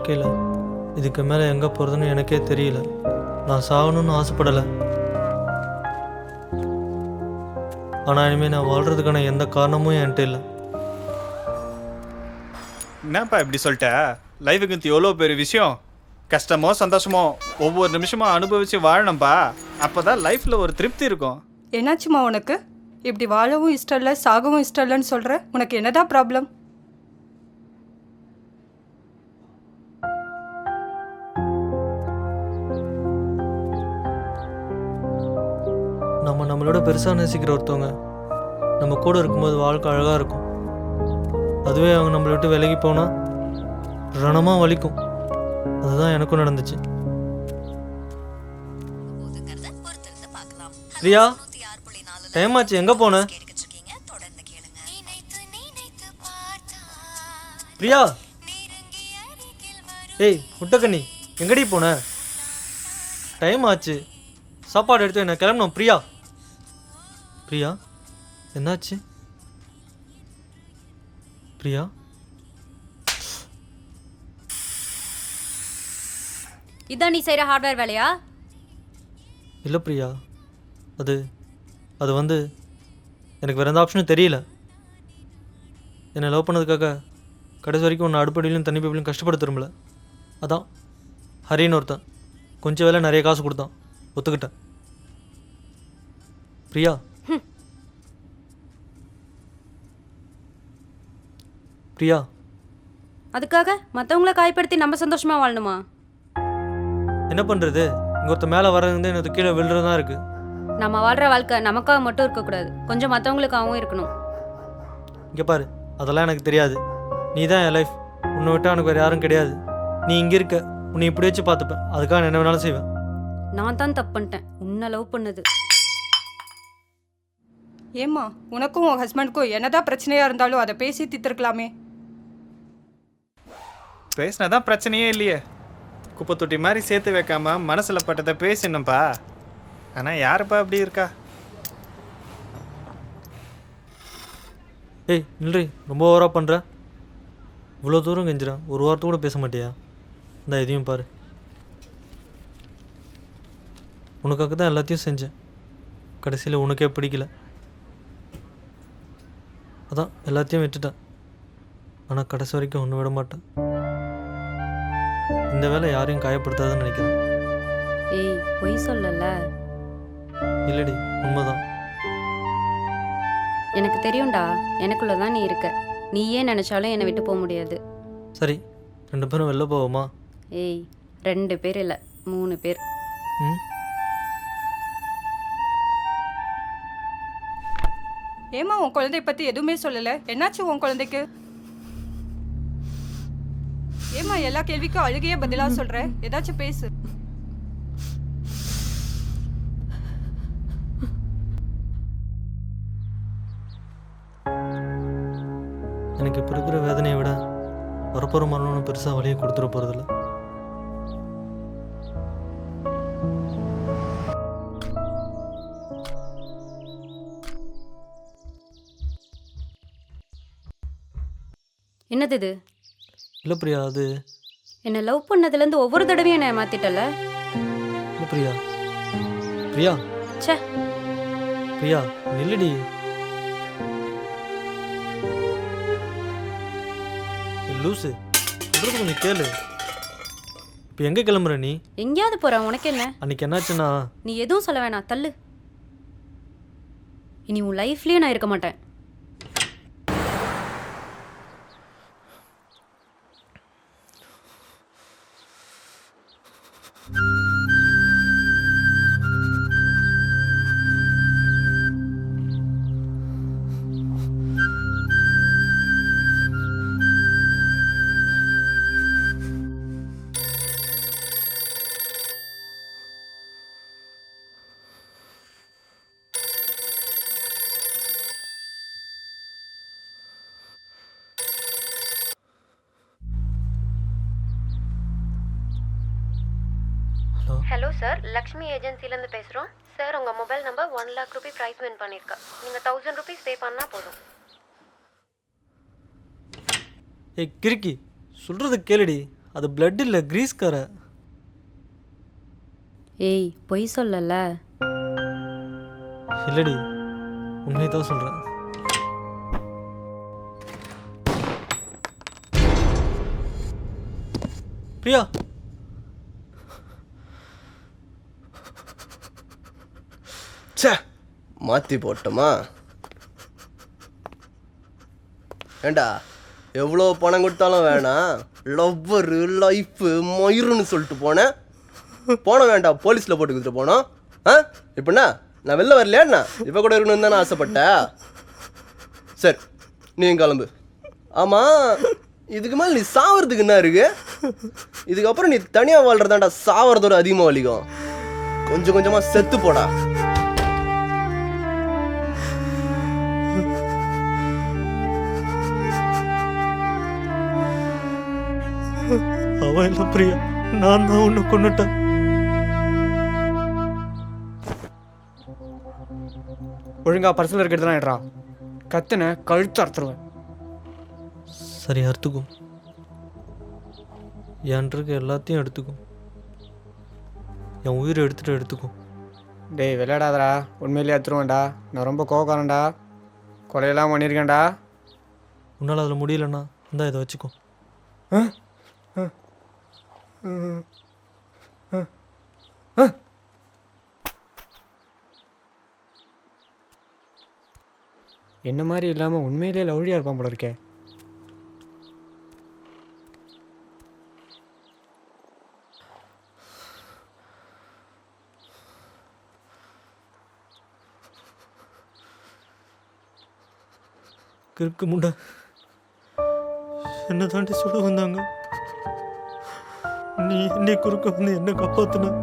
வாழ்க்கையில் இதுக்கு மேலே எங்கே போகிறதுன்னு எனக்கே தெரியல. நான் சாகணும்னு ஆசைப்படலை. ஆனால் இனிமேல் நான் வாழ்கிறதுக்கான எந்த காரணமும் என்கிட்ட இல்லை. என்னப்பா இப்படி சொல்லிட்ட? லைஃபுக்கு எவ்வளோ பெரிய விஷயம். கஷ்டமோ சந்தோஷமோ ஒவ்வொரு நிமிஷமும் அனுபவித்து வாழணும்ப்பா. அப்போ தான் லைஃப்பில் ஒரு திருப்தி இருக்கும். என்னாச்சுமா உனக்கு? இப்படி வாழவும் இஷ்டம் இல்லை, சாகவும் இஷ்டம் இல்லைன்னு சொல்கிற. உனக்கு என்னதான் ப்ராப்ளம்? நம்மளோட பெருசாக நேசிக்கிற ஒருத்தவங்க நம்ம கூட இருக்கும்போது வாழ்க்கை அழகாக இருக்கும். அதுவே அவங்க நம்மளை விட்டு விலகி போனால் ரணமாக வலிக்கும். அதுதான் எனக்கும் நடந்துச்சு. பிரியா, டைம் ஆச்சு, எங்கே போன? பிரியா, ஏய் முட்டக்கண்ணி, எங்கடி போன? டைம் ஆச்சு, சாப்பாடு எடுத்து என்ன கிளம்பணும். பிரியா, பிரியா, என்னாச்சு? பிரியா, இதான் நீ செய்கிற ஹார்ட்வேர் வேலையா? இல்லை பிரியா, அது வந்து எனக்கு வேறு எந்த ஆப்ஷனும் தெரியல. என்னை லவ் பண்ணதுக்காக கடைசி வரைக்கும் ஒன்று அடுப்படியிலும் தண்ணி பைப்பிலையும் கஷ்டப்பட திரும்பல. அதான் ஹரின்னு ஒருத்தன் கொஞ்சம் வேலை நிறைய காசு கொடுத்தான், ஒத்துக்கிட்டேன். பிரியா, பிரியா, அதுக்காக மற்றவங்கள காயப்படுத்தி நம்ம சந்தோஷமாக வாழணுமா? என்ன பண்ணுறது? இங்கே ஒருத்த மேலே வர்றது எனக்கு கீழே விழுறது தான் இருக்குது. நம்ம வாழ்கிற வாழ்க்கை நமக்காக மட்டும் இருக்கக்கூடாது, கொஞ்சம் மற்றவங்களுக்காகவும் இருக்கணும். இங்கே பாரு, அதெல்லாம் எனக்கு தெரியாது. நீ தான் என் லைஃப். உன்னை விட்டால் எனக்கு வேறு யாரும் கிடையாது. நீ இங்கே இருக்க, உன்னை இப்படி வச்சு பார்த்துப்பேன். அதுக்காக நான் என்ன வேணாலும் செய்வேன். நான் தான் தப்பு பண்ணிட்டேன், உன்னை லவ் பண்ணது. ஏம்மா, உனக்கும் உன் ஹஸ்பண்டுக்கும் என்னதான் பிரச்சனையாக இருந்தாலும் அதை பேசி தீர்த்துருக்கலாமே. பேசினா தான் பிரச்சனையே இல்லையே. குப்பை தொட்டி மாதிரி சேர்த்து வைக்காம மனசில் பட்டதை பேசணும்ப்பா. ஆனால் யாருப்பா அப்படி இருக்கா? ஏய் நில்றி, ரொம்ப ஓவராக பண்ணுற. இவ்வளோ தூரம் கெஞ்சுறேன், ஒரு வாரத்து கூட பேச மாட்டியா? இந்த இதையும் பாரு. உனக்காக தான் எல்லாத்தையும் செஞ்சேன். கடைசியில் உனக்கே பிடிக்கல, அதான் எல்லாத்தையும் விட்டுட்டேன். ஆனால் கடைசி வரைக்கும் ஒன்று விட மாட்டேன். இந்த வேலை யாரையும் காயப்படுத்தாதுன்னு நினைக்கிறேன். ஏய் பொய் சொல்லல. இல்லடி, உண்மைதான். எனக்கு தெரியும்டா, எனக்குள்ளதான் நீ இருக்க. நீ ஏன் நினைச்சாலும் என்னை விட்டு போக முடியாது. சரி, 2 பேரும் வெளில போவோமா? ஏய் 2 பேர் இல்லை, 3 பேர். ம், ஏம்மா, உன் குழந்தைய பற்றி எதுவுமே சொல்லலை. என்னாச்சு உன் குழந்தைக்கு? ஏம்மா, எல்லா கேள்விக்கும் அழுகையே பதிலாக சொல்கிற. ஏதாச்சும் பேசு. எனக்கு இப்போ இருக்கிற வேதனையை விட வரப்போகிற மரணம் பெருசாக வழியை கொடுத்துட போகிறதில்ல. என்னது இது? இல்லை பிரியா, அது என்னை லவ் பண்ணதுலேருந்து ஒவ்வொரு தடவையும் என்னை மாற்றிட்டல. இல்லை பிரியா. பிரியா, ச்சே, பிரியா நில்லுடி. லூசு, சொல்கிறது கொஞ்சம் கேளு. இப்போ எங்கே கிளம்புற நீ? எங்கேயாவது போகிறேன், உனக்கு என்ன? அன்றைக்கி என்னாச்சுன்னா, நீ எதுவும் சொல்ல வேணாம், தள்ளு. இனி உன் லைஃப்லேயே நான் இருக்க மாட்டேன். ஹலோ சார், லக்ஷ்மி ஏஜென்சிலேருந்து பேசுகிறோம் சார். உங்கள் mobile number 1 lakh Ruby prize win பண்ணியிருக்கா. நீங்கள் 1000 rupees பே பண்ணால் போதும். ஏய் கிறுக்கி, சொல்கிறது கேளுடி. அது பிளட் இல்லை கிரீஸ் கரை. ஏய் பொய் சொல்லல. இல்லடி, உண்மையை தான் சொல்கிறேன். பிரியா, சே மாற்றி போட்டோமா? ஏண்டா எவ்வளோ பணம் கொடுத்தாலும் வேணாம், லவ்வரு லைஃபு மயிருன்னு சொல்லிட்டு போனேன். வேண்டாம், போலீஸில் போட்டு கொடுத்துட்டு போனோம். இப்படின்னா நான் வெளில வரலையாண்ணா, இப்போ கூட இருக்கணும்னு தான் நான் ஆசைப்பட்டேன். சரி நீ கிளம்பு. ஆமாம், இதுக்கு மேலே நீ சாவறதுக்கு என்ன இருக்கு? இதுக்கப்புறம் நீ தனியாக வாழ்றதாண்டா சாவறதோட அதிகமாக வலிக்கும். கொஞ்சம் கொஞ்சமாக செத்து போடா. அவன் இல்லை பிரியா, நான் தான் உன்னை கொண்டுட்டேன். ஒழுங்கா பர்சனில் இருக்கிறதுலாம் எடுறா. கத்துன கழுத்து அறுத்துருவேன். சரி, அறுத்துக்கும். என்கிட்ட இருக்க எல்லாத்தையும் எடுத்துக்கும். என் உயிரை எடுத்துக்கும். டேய் விளையாடாதடா, உண்மையிலேயே அறுத்துருவேன்டா. நான் ரொம்ப கோவக்காரன்டா, கொலையெல்லாம் பண்ணியிருக்கேன்டா. உன்னால் அதில் முடியலன்னா இந்தா இதை வச்சுக்கோ. என்ன மாதிரி இல்லாமல் உண்மையிலேயே லவ்லியாக இருப்பான் போல இருக்கே. கிறுக்கு முண்டை என்ன தாண்டி சொல்ல வந்தாங்க. நீ என்னை குறுக்க வந்து என்ன காப்பாத்துன.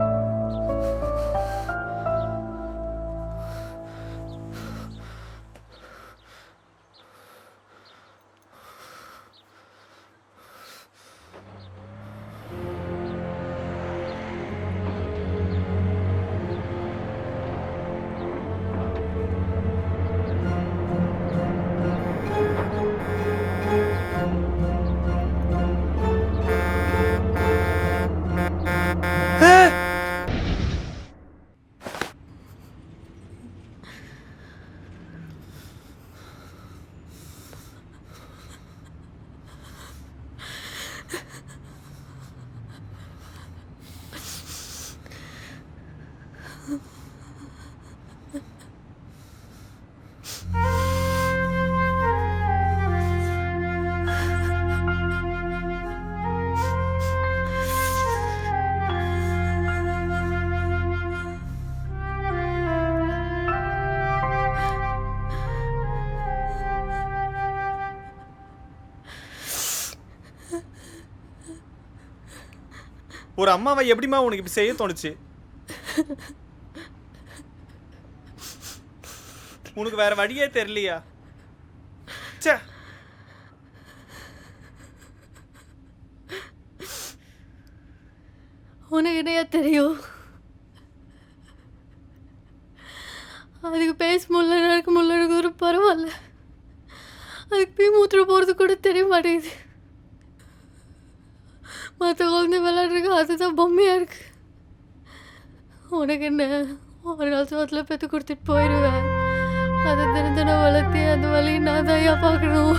ஒரு அம்மாவை எப்படிமா உனக்கு இப்படி செய்ய தோணுச்சு? உனக்கு வேற வழியே தெரியலையா? ச்சே, உனக்கு என்னையா தெரியும்? அதுக்கு பேச முடியல, நடக்க முடியல, எனக்கு ஒரு பரவாயில்ல. அதுக்கு போய் மூத்திர போகிறது கூட தெரிய மாட்டேங்குது. மற்ற குழந்தை விளையாடுறதுக்கு அதுதான் பொம்மையாக இருக்கு. உனக்கு என்ன, ஒரு நாள் சோத்தில் பெற்று கொடுத்துட்டு போயிடுவேன். அதை தினம் தினம் வளர்த்தி அந்த வழியை நான் தான் ஐயா பார்க்கணும்.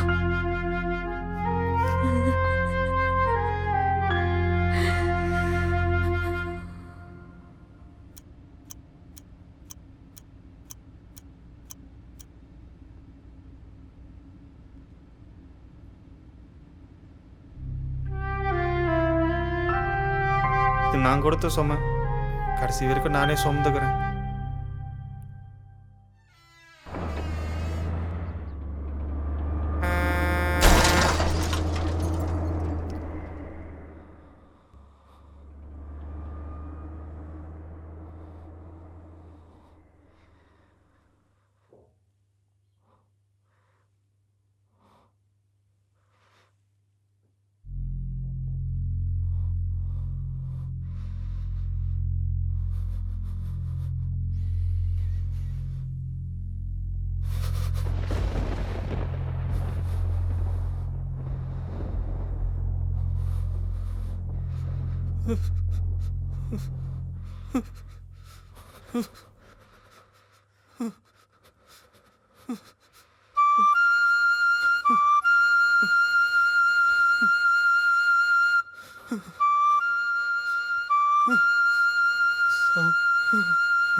நான் கொடுத்த சுமை கடைசி வரைக்கும் நானே சுமந்துக்கிறேன்.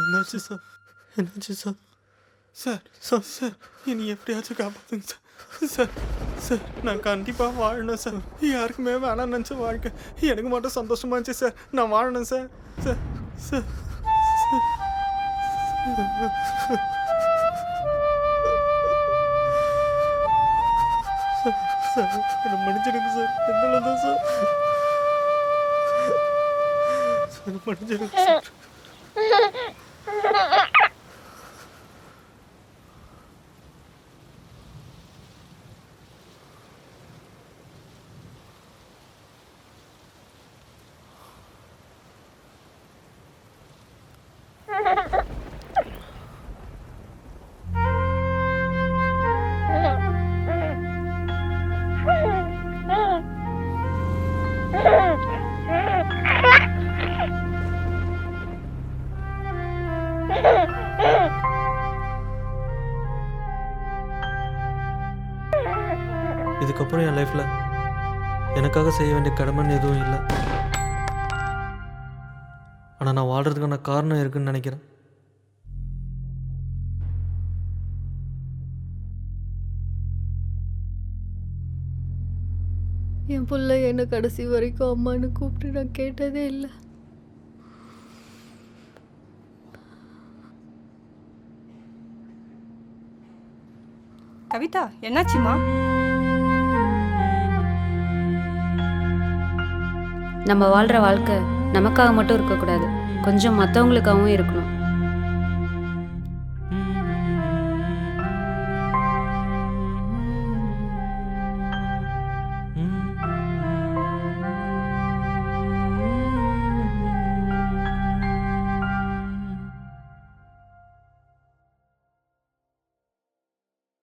என்னாச்சு சார்? என்னாச்சு சார்? சார் சார் சார் என்னை எப்படியாச்சும் காப்பாற்றுங்க சார். சார் சார் நான் கண்டிப்பாக வாழணும் சார். யாருக்குமே வேணாம் நினச்ச வாழ்க்கை எனக்கு மட்டும் சந்தோஷமா இருந்துச்சு சார். நான் வாழணும் சார். சார் சார் சார் என்னை மன்னிச்சிடுங்க சார். என்னால தான் சார். சார் மன்னிச்சிடுங்க சார். இதுக்கப்புறம் என் லைஃப்பில் எனக்காக செய்ய வேண்டிய கடமைன்னு எதுவும் இல்லை. ஆனால் நான் வாழ்கிறதுக்கான காரணம் இருக்குன்னு நினைக்கிறேன். என் பிள்ளை என்ன கடைசி வரைக்கும் அம்மான்னு கூப்பிட்டு நான் கேட்டதே இல்லை. கவிதா என்னாச்சுமா? நம்ம வாழ்கிற வாழ்க்கை நமக்காக மட்டும் இருக்கக்கூடாது, கொஞ்சம் மற்றவங்களுக்காகவும் இருக்கணும்.